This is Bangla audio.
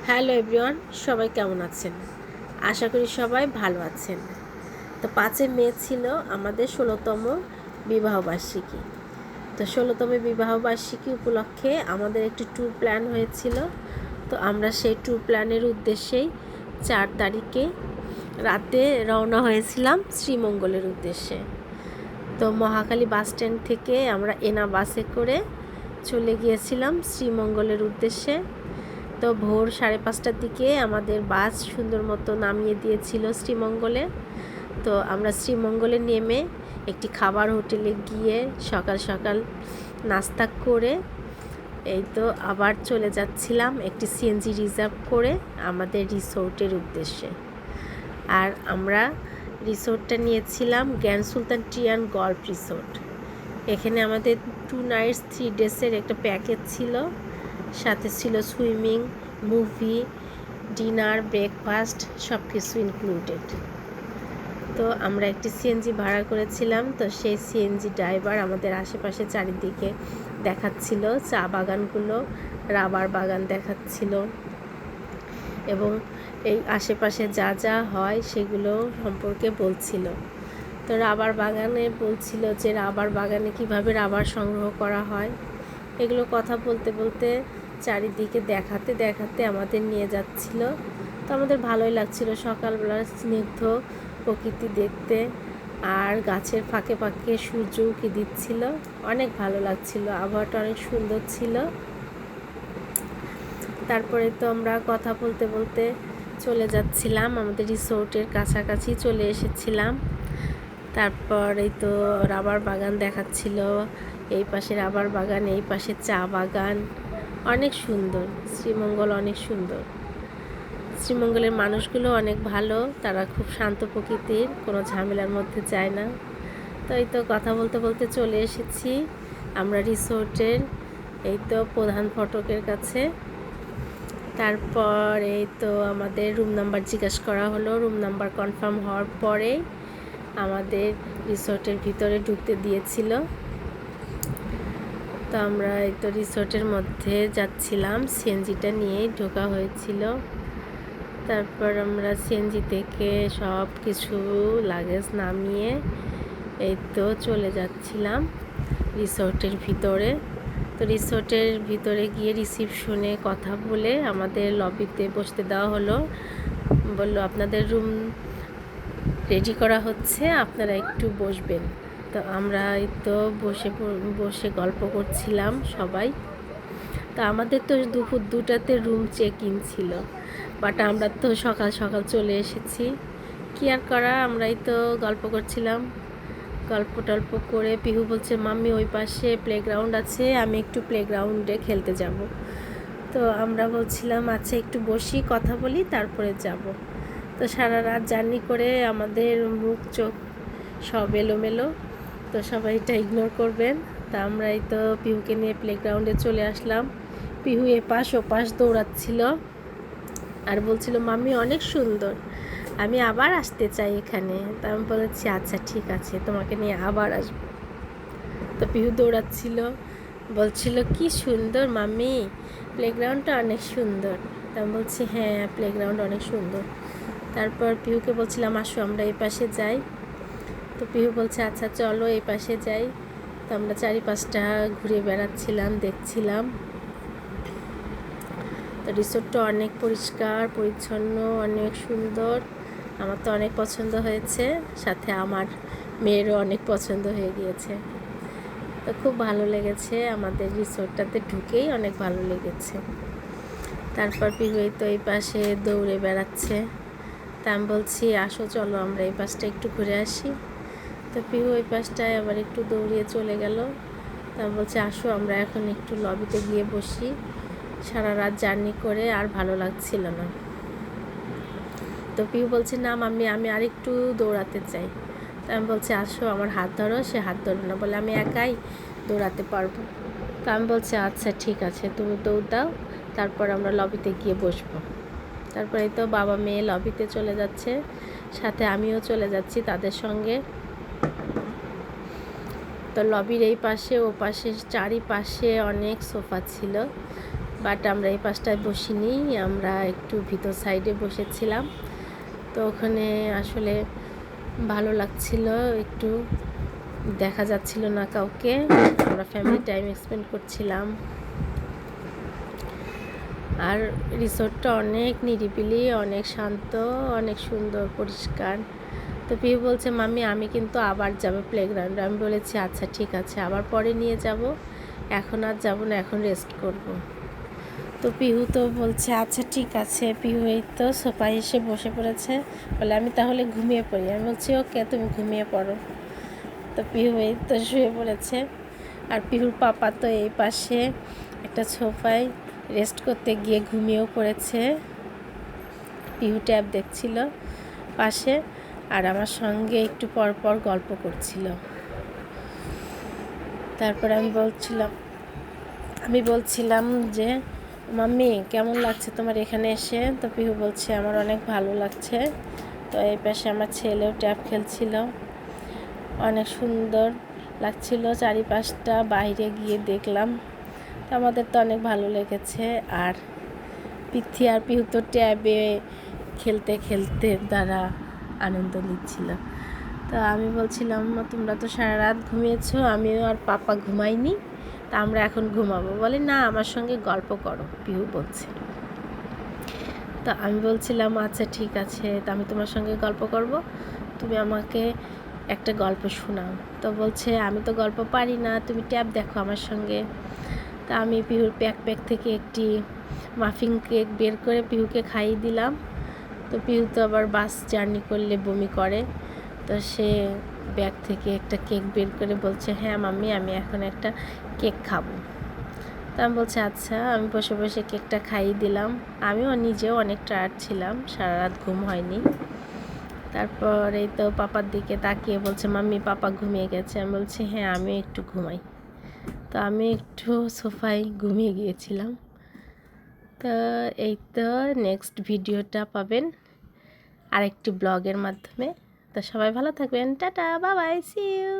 হ্যালো এভরিওয়ান, সবাই কেমন আছেন? আশা করি সবাই ভালো আছেন। তো 5 মে ছিল আমাদের 16তম বিবাহবার্ষিকী। তো 16তম বিবাহবার্ষিকী উপলক্ষে আমাদের একটি ট্যুর প্ল্যান হয়েছিল। তো আমরা সেই ট্যুর প্ল্যানের উদ্দেশ্যেই 4 তারিখে রাতে রওনা হয়েছিলাম শ্রীমঙ্গলের উদ্দেশ্যে। তো মহাখালী বাস স্ট্যান্ড থেকে আমরা এনা বাসে করে চলে গিয়েছিলাম শ্রীমঙ্গলের উদ্দেশ্যে। তো ভোর 5:30টার দিকে আমাদের বাস সুন্দর মতো নামিয়ে দিয়েছিল শ্রীমঙ্গলে। তো আমরা শ্রীমঙ্গলে নেমে একটি খাবার হোটেলে গিয়ে সকাল সকাল নাস্তা করে এই তো আবার চলে যাচ্ছিলাম একটি সিএনজি রিজার্ভ করে আমাদের রিসোর্টের উদ্দেশ্যে। আর আমরা রিসোর্টটা নিয়েছিলাম গ্র্যান্ড সুলতান ট্রিয়ান গল্ফ রিসোর্ট। এখানে আমাদের 2 নাইটস 3 ডেসের একটা প্যাকেজ ছিল, সাথে ছিল সুইমিং, মুভি, ডিনার, ব্রেকফাস্ট সব কিছু ইনক্লুডেড। তো আমরা একটি সিএনজি ভাড়া করেছিলাম। তো সেই সিএনজি ড্রাইভার আমাদের আশেপাশে চারিদিকে দেখাচ্ছিল, চা বাগানগুলো, রাবার বাগান দেখাচ্ছিল এবং এই আশেপাশে যা যা হয় সেগুলো সম্পর্কে বলছিল। তো রাবার বাগানে বলছিল যে রাবার বাগানে কিভাবে রাবার সংগ্রহ করা হয়, এগুলো কথা বলতে বলতে চারিদিকে দেখাতে দেখাতে আমাদের নিয়ে যাচ্ছিল। তো আমাদের ভালোই লাগছিল সকালবেলার স্নিগ্ধ প্রকৃতি দেখতে, আর গাছের ফাঁকে ফাঁকে সূর্য উঁকি দিচ্ছিল, অনেক ভালো লাগছিল, আবহাওয়াটা অনেক সুন্দর ছিল। তারপরে তো আমরা কথা বলতে বলতে চলে যাচ্ছিলাম, আমাদের রিসোর্টের কাছাকাছি চলে এসেছিলাম। তারপর এই তো রাবার বাগান দেখাচ্ছিল, এই পাশে রাবার বাগান, এই পাশে চা বাগান, অনেক সুন্দর। শ্রীমঙ্গল অনেক সুন্দর। শ্রীমঙ্গলের মানুষগুলো অনেক ভালো, তারা খুব শান্ত প্রকৃতির, কোনো ঝামেলার মধ্যে যায় না। তো এই তো কথা বলতে বলতে চলে এসেছি আমরা রিসোর্টের এই তো প্রধান ফটকের কাছে। তারপর এই তো আমাদের রুম নাম্বার জিজ্ঞাসা করা হলো। রুম নাম্বার কনফার্ম হওয়ার পরে আমাদের রিসোর্টের ভিতরে ঢুকতে দিয়েছিল। তো আমরা এই তো রিসোর্টের মধ্যে যাচ্ছিলাম, সিএনজিটা নিয়েই ঢোকা হয়েছিল। তারপর আমরা সিএনজি থেকে সব কিছু লাগেজ নামিয়ে এই তো চলে যাচ্ছিলাম রিসোর্টের ভিতরে। তো রিসোর্টের ভিতরে গিয়ে রিসিপশনে কথা বলে আমাদের লবিতে বসতে দেওয়া হলো। বলল আপনাদের রুম রেডি করা হচ্ছে, আপনারা একটু বসবেন। তো আমরা এই তো বসে গল্প করছিলাম সবাই। তা আমাদের তো দুপুর 2টাতে রুম চেক ইন ছিল, বাট আমরা তো সকাল সকাল চলে এসেছি, কি আর করা। আমরাই তো গল্প করছিলাম, গল্প টল্প করে পিহু বলছে মাম্মি ওই পাশে প্লেগ্রাউন্ড আছে, আমি একটু প্লেগ্রাউন্ডে খেলতে যাব। তো আমরা বলছিলাম আচ্ছা একটু বসি, কথা বলি, তারপরে যাব। তো সারা রাত জার্নি করে আমাদের মুখ চোখ সব এলোমেলো, তো সবাই এটা ইগনোর করবেন। তা আমরা এই তো পিহুকে নিয়ে প্লেগ্রাউন্ডে চলে আসলাম। পিহু এপাশ ওপাশ দৌড়াচ্ছিল আর বলছিল মাম্মি অনেক সুন্দর, আমি আবার আসতে চাই এখানে। তা আমি বলেছি আচ্ছা ঠিক আছে, তোমাকে নিয়ে আবার আসবো। তো পিহু দৌড়াচ্ছিল, বলছিল কি সুন্দর মাম্মি, প্লেগ্রাউন্ডটা অনেক সুন্দর। তা আমি বলছি হ্যাঁ প্লেগ্রাউন্ড অনেক সুন্দর। তারপর পিহুকে বলছিলাম আসো আমরা এই পাশে যাই। তো পিহু বলছে আচ্ছা চলো এই পাশে যাই। তো আমরা 4-5টা ঘুরে বেড়াচ্ছিলাম, দেখছিলাম। তো রিসোর্টটা অনেক পরিষ্কার পরিচ্ছন্ন, অনেক সুন্দর, আমার তো অনেক পছন্দ হয়েছে, সাথে আমার মেয়েরও অনেক পছন্দ হয়ে গিয়েছে। তো খুব ভালো লেগেছে, আমাদের রিসোর্টটাতে ঢুকেই অনেক ভালো লেগেছে। তারপর পিহু তো এই পাশে দৌড়ে বেড়াচ্ছে। তা আমি বলছি আসো চলো আমরা এই পাশটা একটু ঘুরে আসি। তো পিহু ওই পাশটায় আবার একটু দৌড়িয়ে চলে গেল। তা বলছে আসো আমরা এখন একটু লবিতে গিয়ে বসি, সারা রাত জার্নি করে আর ভালো লাগছিল না। তো পিহু বলছে না মাম্মি আমি আর একটু দৌড়াতে চাই। তা আমি বলছি আসো আমার হাত ধরো, সে হাত ধরো না, বলে আমি একাই দৌড়াতে পারবো। তো আমি বলছি আচ্ছা ঠিক আছে তুমি দৌড় দাও, তারপর আমরা লবিতে গিয়ে বসবো। তারপরে তো বাবা মেয়ে লবিতে চলে যাচ্ছে, সাথে আমিও চলে যাচ্ছি তাদের সঙ্গে। তো লবির এই পাশে ও পাশে চারিপাশে অনেক সোফা ছিল, বাট আমরা এই পাশটায় বসিনি, আমরা একটু ভিতর সাইডে বসেছিলাম। তো ওখানে আসলে ভালো লাগছিল, একটু দেখা যাচ্ছিল না কাউকে, আমরা ফ্যামিলি টাইম স্পেন্ড করছিলাম। আর রিসোর্টটা অনেক নিরিবিলি, অনেক শান্ত, অনেক সুন্দর, পরিষ্কার। তো পিহু বলছে মাম্মি আমি কিন্তু আবার যাব প্লেগ্রাউন্ডে। আমি বলেছি আচ্ছা ঠিক আছে, আবার পরে নিয়ে যাব, এখন আর যাব না, এখন রেস্ট করব। তো পিহু তো বলছে আচ্ছা ঠিক আছে। পিহু এই তো সোফায় এসে বসে পড়েছে, বলে আমি তাহলে ঘুমিয়ে পড়ি। আমি বলছি ওকে, তুমি ঘুমিয়ে পড়ো। তো পিহু এই তো শুয়ে পড়েছে। আর পিহুর পাপা তো এই পাশে একটা সোফায় রেস্ট করতে গিয়ে ঘুমিয়েও পড়েছে। পিহু ট্যাব দেখছিল পাশে, আর আমার সঙ্গে একটু পর পর গল্প করছিল। তারপরে আমি বলছিলাম যে মাম্মি কেমন লাগছে তোমার এখানে এসে? তো পিহু বলছে আমার অনেক ভালো লাগছে। তো এই পাশে আমার ছেলেও ট্যাব খেলছিল, অনেক সুন্দর লাগছিল চারিপাশটা। বাইরে গিয়ে দেখলাম, তো আমাদের তো অনেক ভালো লেগেছে। আর পিথি আর পিহু তো ট্যাবে খেলতে খেলতে তারা আনন্দ নিচ্ছিল। তো আমি বলছিলাম তোমরা তো সারা রাত ঘুমিয়েছো, আমিও আর পাপা ঘুমাইনি, তা আমরা এখন ঘুমাবো। বলে না আমার সঙ্গে গল্প করো, পিহু বলছে। তো আমি বলছিলাম আচ্ছা ঠিক আছে, তা আমি তোমার সঙ্গে গল্প করব, তুমি আমাকে একটা গল্প শোনাও। তো বলছে আমি তো গল্প পারি না, তুমি ট্যাব দেখো আমার সঙ্গে। তা আমি পিহুর ব্যাকপ্যাক থেকে একটি মাফিন কেক বের করে পিহুকে খাইয়ে দিলাম। তো পিহু তো আবার বাস জার্নি করলে বমি করে, তো সে ব্যাগ থেকে একটা কেক বের করে বলছে হ্যাঁ মাম্মি আমি এখন একটা কেক খাবো। তা আমি বলছি আচ্ছা। আমি বসে বসে কেকটা খাইয়ে দিলাম। আমিও নিজেও অনেক টায়ার্ড ছিলাম, সারা রাত ঘুম হয়নি। তারপর এই তো পাপার দিকে তাকিয়ে বলছে মাম্মি পাপা ঘুমিয়ে গেছে। আমি বলছি হ্যাঁ আমিও একটু ঘুমাই। তো আমি একটু সোফায় ঘুমিয়ে গিয়েছিলাম। তো এই তো নেক্সট ভিডিওটা পাবেন আরেকটি ব্লগের মাধ্যমে। তো সবাই ভালো থাকবেন, tata, bye bye, see you.